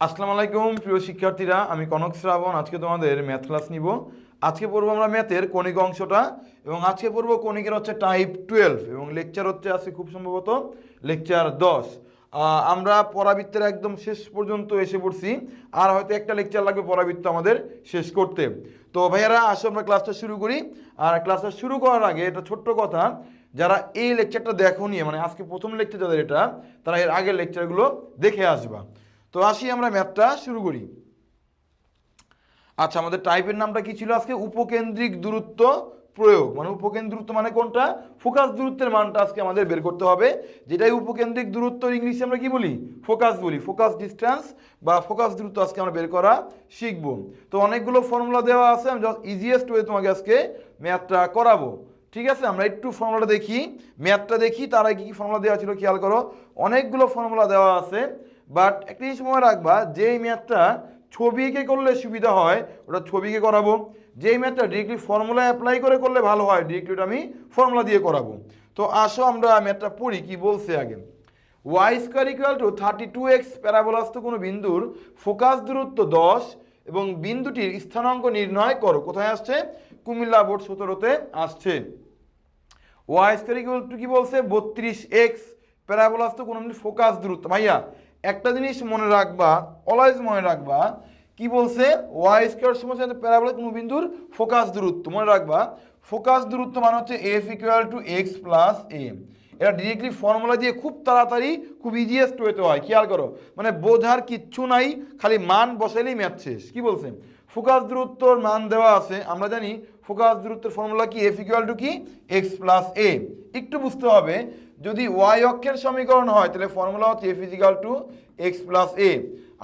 আসসালামু আলাইকুম প্রিয় শিক্ষার্থীরা, আমি কনক শ্রাবণ। আজকে তোমাদের ম্যাথ ক্লাস নিব। আজকে পড়বো আমরা ম্যাথের কণিক অংশটা, এবং আজকে পড়বো কণিকের হচ্ছে টাইপ 12, এবং লেকচার হচ্ছে আজকে খুব সম্ভবত লেকচার 10। আমরা পরাবৃত্তের একদম শেষ পর্যন্ত এসে পড়ছি, আর হয়তো একটা লেকচার লাগবে পরাবৃত্ত আমাদের শেষ করতে। তো ভাইয়ারা, আসো আমরা ক্লাসটা শুরু করি। আর ক্লাসটা শুরু করার আগে এটা ছোট্ট কথা, যারা এই লেকচারটা দেখো নিয়ে, মানে আজকে প্রথম লেকচার যাদের এটা, তারা এর আগের লেকচারগুলো দেখে আসবা। তো আসি আমরা ম্যাথটা শুরু করি। আচ্ছা, আমাদের টাইপের নামটা কি ছিল আজকে? উপকেন্দ্রিক দূরত্ব প্রয়োগ। মানে উপকেন্দ্রিক দূরত্ব মানে কোনটা? ফোকাস দূরত্বের মানটা আজকে আমাদের বের করতে হবে। যেটাই উপকেন্দ্রিক দূরত্ব ইংলিশে আমরা কি বলি? ফোকাস বলি। ফোকাস ডিস্টেন্স বা ফোকাস দূরত্ব আজকে আমরা বের করা শিখবো। তো অনেকগুলো ফর্মুলা দেওয়া আছে, আমি জাস্ট ইজিয়েস্ট ওয়ে তোমাকে আজকে ম্যাথটা করাবো। ঠিক আছে, আমরা একটু ফর্মুলাটা দেখি, ম্যাথটা দেখি, তার আগে কি ফর্মুলা দেওয়া ছিল খেয়াল করো। অনেকগুলো ফর্মুলা দেওয়া আছে, বাট একটা জিনিস মনে রাখবা, যেই ম্যাথটা ছবি এঁকে করলে সুবিধা হয় ওটা ছবিকে করাবো, যেই ম্যাথটা ডিরেক্টলি ফর্মুলা অ্যাপ্লাই করে করলে ভালো হয় ডিরেক্টলি ওটা আমি ফর্মুলা দিয়ে করাবো। তো আসো আমরা ম্যাথটা পড়ি, কি বলছে আগে। y² = 32x প্যারাবোলাস্থ কোনো বিন্দুর ফোকাস দূরত্ব 10 এবং বিন্দুটির স্থানাঙ্ক নির্ণয় করো। কোথায় আসছে? কুমিল্লা বোর্ড 17-তে আসছে। y² কি বলছে? 32x প্যারাবোলাস্থ কোনো বিন্দুর ফোকাস দূরত্ব। ভাইয়া একটা জিনিস মনে রাখবা, অলওয়েজ মনে রাখবা, কি বলছে? y² সমান প্যারাবোলা কোনো বিন্দুর ফোকাস দূরত্ব। মনে রাখবা, ফোকাস দূরত্ব মানে হচ্ছে f = x + a। এটা ডিরেক্টলি ফর্মুলা দিয়ে খুব তাড়াতাড়ি, খুব ইজিয়েস্ট ওয়েতে হয়। খেয়াল করো, মানে বোঝার কিচ্ছু নাই, খালি মান বসাইলেই ম্যাথ শেষ। কি বলছে? ফোকাস দূরত্বর মান দেওয়া আছে, আমরা জানি ফোকাস দূরত্বের ফর্মুলা কি? f = কি? x + a। একটু বুঝতে হবে, যদি y অক্ষের সমীকরণ হয় তাহলে ফর্মুলা হচ্ছে f = x + a।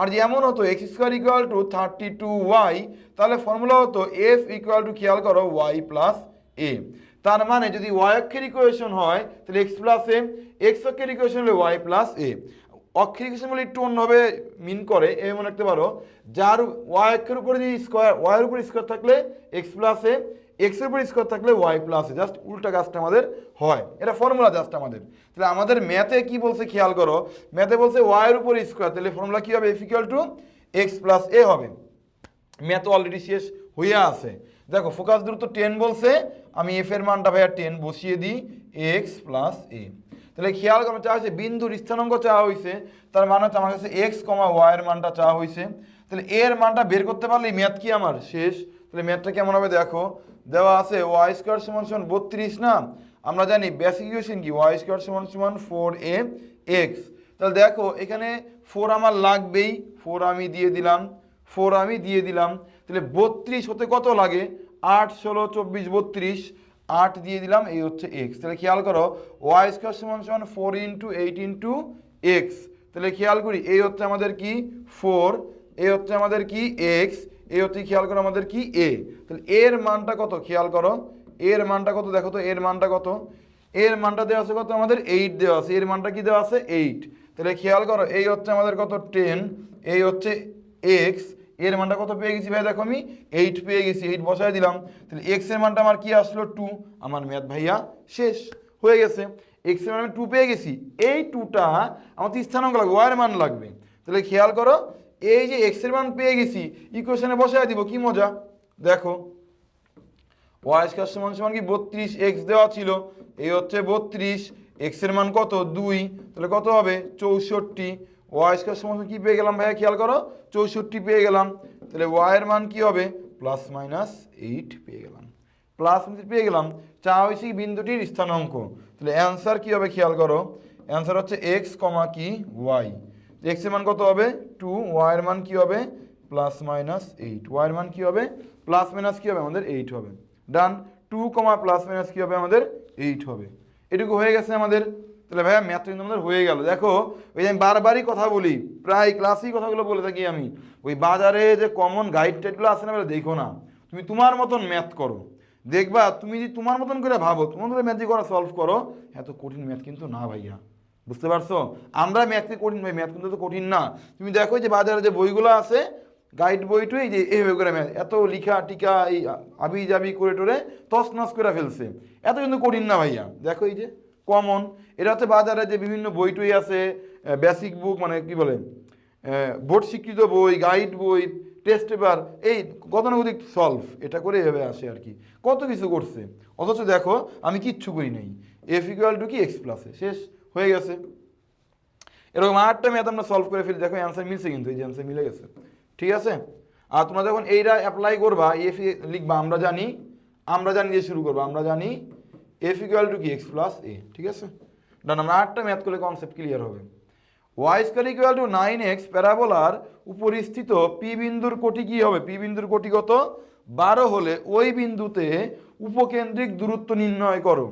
আর যেমন হতো x² = 32y, তাহলে ফর্মুলা হতো f = খেয়াল করো y + a। তার মানে যদি y অক্ষের ইকুয়েশন হয় তাহলে x + a, x অক্ষের ইকুয়েশন হলে y + a। অক্ষের ইকুয়েশন বলে একটু অন্যভাবে মিন করে, মনে রাখতে পারো, যার y অক্ষের উপরে যদি স্কয়ার, y এর উপর স্কয়ার থাকলে x + a, x এর উপর স্কয়ার থাকলে y + a, জাস্ট উল্টা কাজটা আমাদের হয়। এটা ফর্মুলা জাস্ট আমাদের। তাহলে আমাদের ম্যাথে কি বলছে খেয়াল করো, ম্যাথে বলছে y এর উপর স্কয়ার, তাহলে ফর্মুলা কি হবে? f = x + a হবে। ম্যাথ অলরেডি শেষ হয়ে আছে। দেখো ফোকাস দূরত্ব 10 বলছে, আমি f এর মানটা ভাইয়া 10 বসিয়ে দিই, x + a। তাহলে খেয়াল করো, চাওয়া হয়েছে বিন্দুর স্থানাঙ্ক চাওয়া হয়েছে, তার মানে হচ্ছে আমার কাছে x, y এর মানটা চাওয়া হয়েছে। তাহলে এর মানটা বের করতে পারলেই ম্যাথ কি আমার শেষ। তাহলে ম্যাথটা কেমন হবে দেখো, দেওয়া আছে y² = 32 না, আমরা জানি বেসিক ইকুয়েশন কি? y² = 4ax। তাহলে দেখো এখানে 4 আমার লাগবেই, 4 আমি দিয়ে দিলাম, 4 আমি দিয়ে দিলাম। তাহলে 32 হতে কত লাগে? 8, 16, 24, 32, 8 দিয়ে দিলাম, এই হচ্ছে x। তাহলে খেয়াল করো y² = 4 × 8 × x। তাহলে খেয়াল করি, এই হচ্ছে আমাদের কি? 4, এই হচ্ছে আমাদের কি? x, এই হচ্ছে খেয়াল করো আমাদের কি? a। তাহলে এর মানটা কত? খেয়াল করো এর মানটা কত, দেখো তো এর মানটা কত। এর মানটা দেওয়া আছে কত? আমাদের 8 দেওয়া আছে। এর মানটা কি দেওয়া আছে? 8। তাহলে খেয়াল করো, এই হচ্ছে আমাদের কত? 10, এই হচ্ছে x, এর মানটা কত পেয়ে গেছি ভাই? দেখো আমি 8 পেয়ে গেছি, 8 বসায় দিলাম। তাহলে x এর মানটা আমার কি আসলো? 2। আমার ম্যাথ ভাইয়া শেষ হয়ে গেছে। x এর মান আমি 2 পেয়ে গেছি, এই 2টা আমার স্থানাঙ্ক লাগবে, y এর মান লাগবে। তাহলে খেয়াল করো, এই যে x এর মান পেয়ে গেছি, ইকুয়েশনে বসায় দিব, কি মজা। দেখো y² = কি? 32x দেওয়া ছিল, এই হচ্ছে 32, x এর মান কত? 2, তাহলে কত হবে? 64। y² কি পেয়ে গেলাম ভাইয়া? খেয়াল করো 64 পেয়ে গেলাম। তাহলে y এর মান কি হবে? +-8 পেয়ে গেলাম, পেয়ে গেলাম। চাওয়া হয়েছে বিন্দুটির স্থানাঙ্ক। তাহলে অ্যান্সার কি হবে? খেয়াল করো, অ্যান্সার হচ্ছে x, কি? y। x এর মান কত হবে? 2, y এর মান কি হবে? +-8, y এর মান কি হবে? প্লাস কি হবে? আমাদের 8 হবে। ডান। 2, +- কি হবে? আমাদের 8 হবে। এটুকু হয়ে গেছে আমাদের। তাহলে ভাইয়া ম্যাথ কিন্তু আমাদের হয়ে গেল। দেখো ওই যে আমি বারবারই কথা বলি, প্রায় ক্লাসেই কথাগুলো বলে থাকি আমি, ওই বাজারে যে কমন গাইড টাইডগুলো আছে না, দেখো না, তুমি তোমার মতন ম্যাথ করো, দেখবা তুমি যদি তোমার মতন করে ভাবো, তোমার মতন ম্যাথ করে সলভ করো, এত কঠিন ম্যাথ কিন্তু না ভাইয়া। বুঝতে পারছো? আমরা ম্যাথকে কঠিন ভাই, ম্যাথ কিন্তু তো কঠিন না। তুমি দেখো যে বাজারে যে বইগুলো আছে, গাইড বইটুই যে এইভাবে করে ম্যাথ, এত লিখা টিকা এই আবি জাবি করে টোরে তছনছ করে ফেলছে, এত কিন্তু কঠিন না ভাইয়া। দেখো এই যে কমন, এটা হচ্ছে বাজারে যে বিভিন্ন বইটুই আছে, বেসিক বুক, মানে কি বলে, বোর্ড স্বীকৃত বই, গাইড বই, টেস্ট পেপার, এই গতানুগতিক সলভ, এটা করে এভাবে আসে আর কি। কত কিছু করছে, অথচ দেখো আমি কিচ্ছু করি নাই। এফ ইকুয়াল টু কি এক্স প্লাসে, শেষ হয়ে গেছে। এরকম আরেকটা ম্যাথ আমরা সলভ করে ফেলি, দেখো অ্যান্সার মিলছে, কিন্তু এই যে অ্যান্সার মিলে গেছে, ঠিক আছে। আর তোমরা যখন এইটা অ্যাপ্লাই করবা, এফ লিখবা আমরা জানি দিয়ে শুরু করবো, আমরা জানি এফ ইকুয়াল টু কি এক্স প্লাস এ, ঠিক আছে। ডান, আমরা আরেকটা ম্যাথ করলে কনসেপ্ট ক্লিয়ার হবে। Y square equal to 9x প্যারাবোলার উপরিস্থিত পি বিন্দুর কোটি কি হবে, পি বিন্দুর কোটি কত, 12 হলে ওই বিন্দুতে উপকেন্দ্রিক দূরত্ব নির্ণয় করো।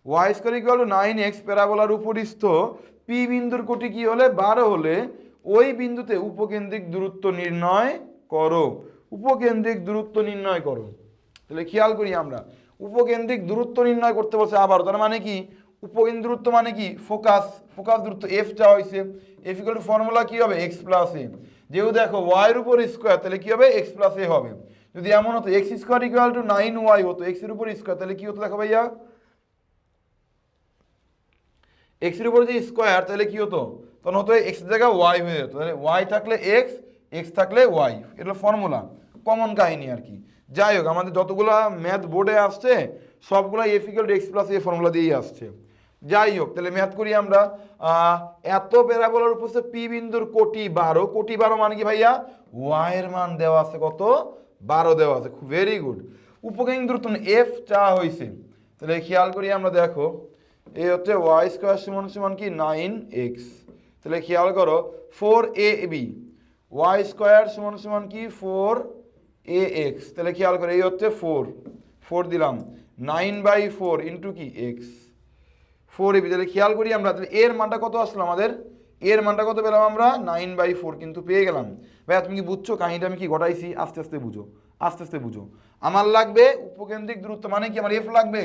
Y square equal to 9x প্যারাবোলার উপরিস্থ পি বিন্দুর কোটি কি হলে 12 হলে ওই বিন্দুতে উপকেন্দ্রিক দূরত্ব নির্ণয় করো। উপকেন্দ্রিক দূরত্ব নির্ণয় করো, তাহলে খেয়াল করি আমরা, উপকেন্দ্রিক দূরত্ব নির্ণয় করতে বলছে আবার, তার মানে কি উপকেন্দ্র দূরত্ব মানে কি ফোকাস দূরত্ব এফ চাওয়া হয়েছে। এফ ইকুয়াল টু ফর্মুলা কি হবে এক্স প্লাস এ, যেহেতু দেখো ওয়াই এর উপর স্কোয়ার, তাহলে কি হবে এক্স প্লাস এ হবে। যদি এমন হতো x square equal to 9y হতো, এক্স এর উপর স্কোয়ার, তাহলে কি হতো দেখো ভাইয়া, এক্স এর উপর যে স্কোয়ার তাহলে কি হতো, তখন হতো এক্স এর জায়গায় ওয়াই হয়ে যেত, তাহলে ওয়াই থাকলে এক্স, এক্স থাকলে ওয়াই, এটা ফর্মুলা, কমন কাহিনী আর কি। যাই হোক, আমাদের যতগুলো ম্যাথ বোর্ডে আসছে সবগুলো F equal two x plus এ ফর্মুলা দিয়েই আসছে। যাই হোক, তাহলে ম্যাথ করি আমরা। এত প্যারাবোলার উপস্থিত পি বিন্দুর কোটি 12, কোটি 12 মানে কি ভাইয়া, ওয়াই এর মান দেওয়া আছে কত, 12 দেওয়া আছে, ভেরি গুড। উপকেন্দ্র দূরত্ব এফ চাওয়া হয়েছে, তাহলে খেয়াল করি আমরা, দেখো এই হচ্ছে ওয়াই স্কোয়ার সমান সমান কি 9x, তাহলে খেয়াল করো 4ab, ওয়াই স্কোয়ার সমান সমান কি 4ax, তাহলে খেয়াল করো এই হচ্ছে 4 দিলাম, 9/4 ইন্টু কি এক্স, 4ab, তাহলে খেয়াল করি আমরা, তাহলে এর মানটা কত আসলো আমাদের, এর মানটা কত পেলাম আমরা 9/4 কিন্তু পেয়ে গেলাম। ভাইয়া তুমি কি বুঝছো কাহিনীটা আমি কি ঘটাইছি, আস্তে আস্তে বুঝো, আস্তে আস্তে বুঝো। আমার লাগবে উপকেন্দ্রিক দূরত্ব মানে কি, আমার এফ লাগবে,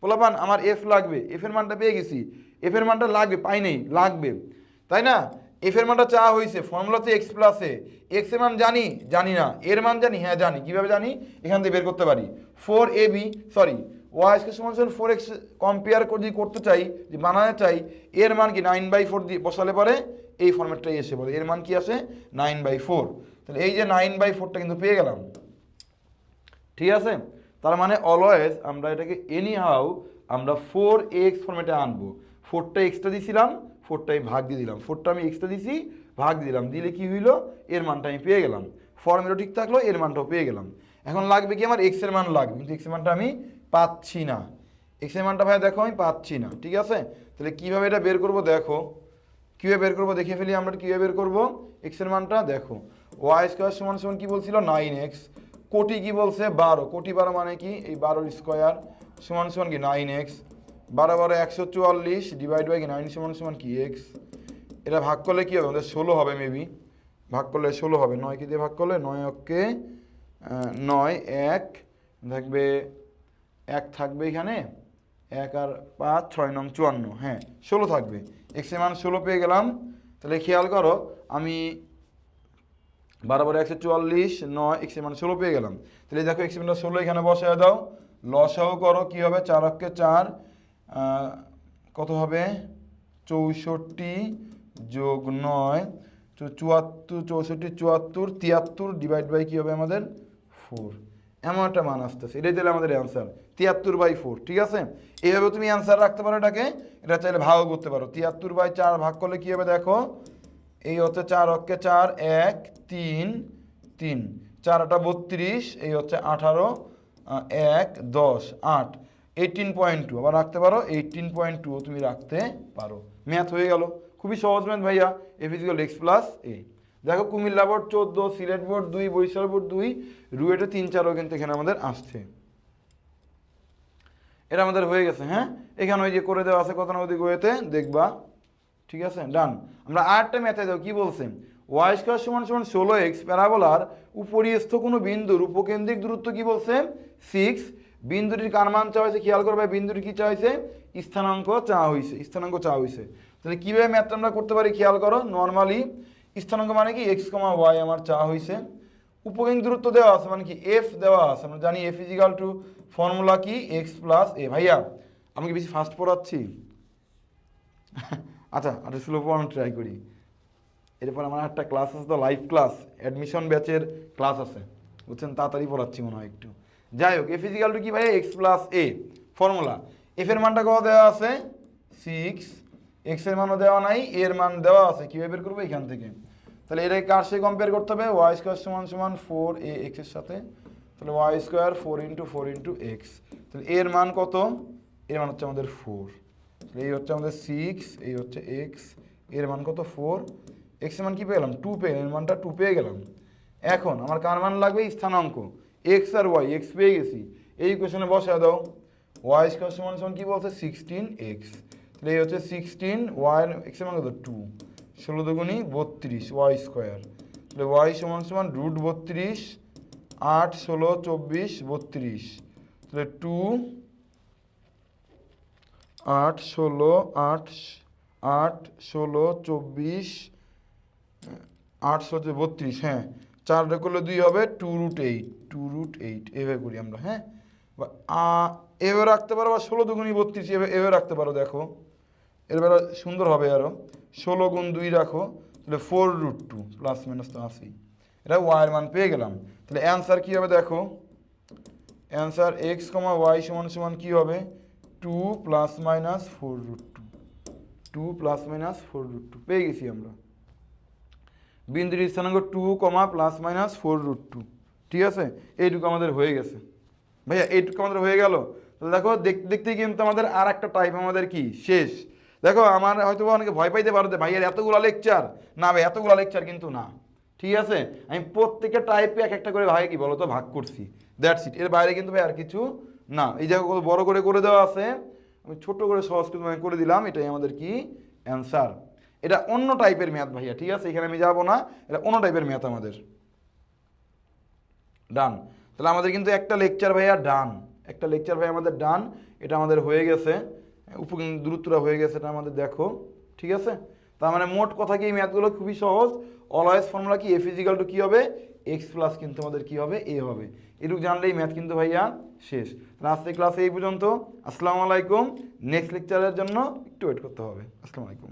পোলাপান আমার এফ লাগবে, এফ এর মানটা পেয়ে গেছি, এফ এর মানটা লাগবে, পাই নেই, লাগবে, তাই না। এফ এর মানটা চাওয়া হয়েছে, ফর্মুলাতে এক্স প্লাসে, এক্স এর মান জানি না, এর মান জানি, হ্যাঁ জানি, কিভাবে জানি, এখান থেকে বের করতে পারি, 4ab সরি ওয়াই স্কয়ার সমান সমান 4x কম্পেয়ার যদি করতে চাই, যে বানাতে চাই, এর মান কি 9/4 দিয়ে বসালে পরে এই ফর্মেটটাই এসে বলে, এর মান কি আসে 9/4, তাহলে এই যে 9/4টা কিন্তু পেয়ে গেলাম, ঠিক আছে। তার মানে অলওয়েজ আমরা এটাকে এনি হাউ আমরা 4x ফর্মেটে আনবো, 4টা এক্সট্রা দিয়েছিলাম, 4টাই ভাগ দিয়ে দিলাম, 4টা আমি এক্সট্রা দিছি, ভাগ দিলাম, দিলে কি হইলো, এর মানটা আমি পেয়ে গেলাম, ফর্মেটও ঠিক থাকলো, এর মানটাও পেয়ে গেলাম। এখন লাগবে কি আমার এক্স এর মান লাগবে, কিন্তু এক্স এর মানটা আমি পাচ্ছি না, এক্স এর মানটা ভাই দেখো আমি পাচ্ছি না, ঠিক আছে। তাহলে কিভাবে এটা বের করবো, দেখো কিভাবে বের করবো, দেখে ফেলি আমরা কিভাবে বের করবো এক্স এর মানটা। দেখো ওয়াই স্কোয়ার সমান সমান কি বলছিল 9x, কোটি কি বলছে 12, কোটি 12 মানে কি এই 12 স্কোয়ার সমান সমান কি 9x, 12 12 144 ডিভাইড বাই কি 9 সমান সমান কি x, এটা ভাগ করলে কি হবে আমাদের 16 হবে, মেবি ভাগ করলে 16 হবে, 9 কি দিয়ে ভাগ করলে 9 অক্ষে 9, 1 থাকবে, 1 থাকবে এখানে, 1 আর 5 6 9 54, হ্যাঁ 16 থাকবে, এক্স এর মান 16 পেয়ে গেলাম। তাহলে খেয়াল করো আমি 12 12 144 9, এক্স এর মান 16 পেয়ে গেলাম। তাহলে দেখো এক্স এর মান 16 এখানে বসায় দাও, লসাও করো, কি হবে 4 অক্ষে 4 কত হবে 64 যোগ 9 74, 64 74 73 ডিভাইড বাই কি হবে আমাদের 4, এমন একটা মান আসতেছে, এটাই তাহলে আমাদের অ্যান্সার 73/4, ঠিক আছে। এইভাবে তুমি অ্যান্সার রাখতে পারো এটাকে, এটা চাইলে ভাগও করতে পারো, 73/4 ভাগ করলে কি হবে দেখো, এই হচ্ছে 4 অক্ষে 4 1 3 3, 4 8 32, এই হচ্ছে 18 1 10 8, 18.2 আবার রাখতে পারো, 18.2 তুমি রাখতে পারো, ম্যাথ হয়ে গেল, খুবই সহজ ম্যাথ ভাইয়া, f is equal x plus a. দেখো Comilla board 14, Sylhet board 2, Barisal board 2, রুয়েটে 3 4 কিন্তু এখানে আমাদের আসছে, এটা আমাদের হয়ে গেছে। হ্যাঁ এখানে ওই যে করে দেওয়া আছে গতানুগতিক ওয়েতে, দেখবা, ঠিক আছে। ডান, আমরা আরেকটা ম্যাথে দাও, কি বলছে, ওয়াই স্কয়ার সমান সমান 16x প্যারাবোলার উপরিস্থ কোনো বিন্দুর উপকেন্দ্রিক দূরত্ব কি বলছে 6, বিন্দুটির কার মান চাওয়া হয়েছে, খেয়াল করবে বিন্দুটি কি চাওয়া হয়েছে, স্থানাঙ্ক চাওয়া হয়েছে, স্থানাঙ্ক চাওয়া হয়েছে। তাহলে কীভাবে ম্যাথটা আমরা করতে পারি, খেয়াল করো, নর্মালি স্থানাঙ্ক মানে কি x, y আমার চাওয়া হয়েছে, উপকেন্দ্রিক দূরত্ব দেওয়া আছে মানে কি f দেওয়া আছে, আমরা জানি f is equal to formula কি x প্লাস a। ভাইয়া আমি কি বেশি ফাস্ট পড়াচ্ছি? আচ্ছা স্লো পড়ানোর ট্রাই করি। এরপর আমার একটা ক্লাস আছে, তো লাইভ ক্লাস, অ্যাডমিশন ব্যাচের ক্লাস আছে, বুঝছেন, তাড়াতাড়ি পড়াচ্ছি মনে হয় একটু। যাই হোক, এফ ইজিক্যাল টু কি ভাই, এক্স প্লাস এ। ফর্মুলা, এফ এর মানটা কত দেওয়া আছে 6, এক্স এর মানও দেওয়া নাই, এর মান দেওয়া আছে, কীভাবে বের করবো এখান থেকে। তাহলে এটাকে কার সাথে কম্পেয়ার করতে হবে, ওয়াই স্কোয়ার সমান সমান 4a এক্স এর সাথে, তাহলে ওয়াই স্কোয়ার 4 × এক্স, তাহলে এর মান কত, এর মান হচ্ছে আমাদের 4, এই হচ্ছে আমাদের 6, এই হচ্ছে এক্স, এর মান কত 4, এক্স এর মান কি পেয়ে গেলাম 2 পেয়ে, এর মানটা 2 পেয়ে গেলাম। এখন আমার কার মান লাগবে, স্থানাঙ্ক এক্স আর ওয়াই, এক্স পেয়ে গেছি, এই ইকুয়েশনে বসায় দাও, ওয়াই স্কোয়ার সমান সমান কি বলছে 16x, তাহলে এই হচ্ছে 16, ওয়াই এক্স এর মান কত 2, 16 দুগুণি 32 ওয়াই স্কোয়ার, তাহলে ওয়াই সমান সমান √32, 8 16 24 32, তাহলে 2 8 16 8 8 16 24 8 16 32, হ্যাঁ 4 করলে 2 হবে 2√8, 2√8 এভাবে করি আমরা, হ্যাঁ এভাবে রাখতে পারো, বা 16 দুগুণি 32 এভাবে রাখতে পারো, দেখো এরপরে সুন্দর হবে আরো, 16 গুণ 2 রাখো, তাহলে 4√2 প্লাস মাইনাস তো আছেই, এটা ওয়াইয়ের মান পেয়ে গেলাম। তাহলে অ্যান্সার কী হবে দেখো, অ্যান্সার এক্স কমা ওয়াই সমান সমান কী হবে 2 ± 4√2, 2 ± 4√2 পেয়ে গেছি আমরা। বিন্দুর স্থানাঙ্ক 2, ± 4√2, ঠিক আছে, এইটুকু আমাদের হয়ে গেছে ভাইয়া, এইটুকু আমাদের হয়ে গেল। তাহলে দেখো দেখতে দেখতেই কিন্তু আমাদের আর একটা টাইপ আমাদের কি শেষ। দেখো আমার হয়তো অনেকে ভয় পাইতে পারো যে ভাইয়ার এতগুলো লেকচার, না ভাই এতগুলো লেকচার কিন্তু না, ঠিক আছে, আমি প্রত্যেকটা টাইপে এক একটা করে ভাই কি বলো তো ভাগ করছি, দ্যাটস ইট, এর বাইরে কিন্তু ভাই আর কিছু না। এই জায়গা কত বড় করে দেওয়া আছে, আমি ছোট করে সহজ করে দিলাম, এটাই আমাদের কি অ্যান্সার। এটা অন্য টাইপের ম্যাথ ভাইয়া, ঠিক আছে, এখানে আমি যাবো না, এটা অন্য টাইপের ম্যাথ আমাদের। ডান, তাহলে আমাদের কিন্তু একটা লেকচার ভাইয়া ডান, একটা লেকচার ভাই আমাদের ডান, এটা আমাদের হয়ে গেছে, দূরত্বটা হয়ে গেছে, এটা আমাদের দেখো, ঠিক আছে। তার মানে মোট কথা কি, এই ম্যাথগুলো খুবই সহজ। অলওয়েজ ফর্মুলা কি, এফ ইজিক্যাল টু কী হবে, এক্স প্লাস কিন্তু আমাদের কী হবে, এ হবে, এটুকু জানলেই ম্যাথ কিন্তু ভাইয়া শেষ। তাহলে আজকে ক্লাসে এই পর্যন্ত, আসসালামু আলাইকুম। নেক্সট লেকচারের জন্য একটু ওয়েট করতে হবে। আসসালামু আলাইকুম।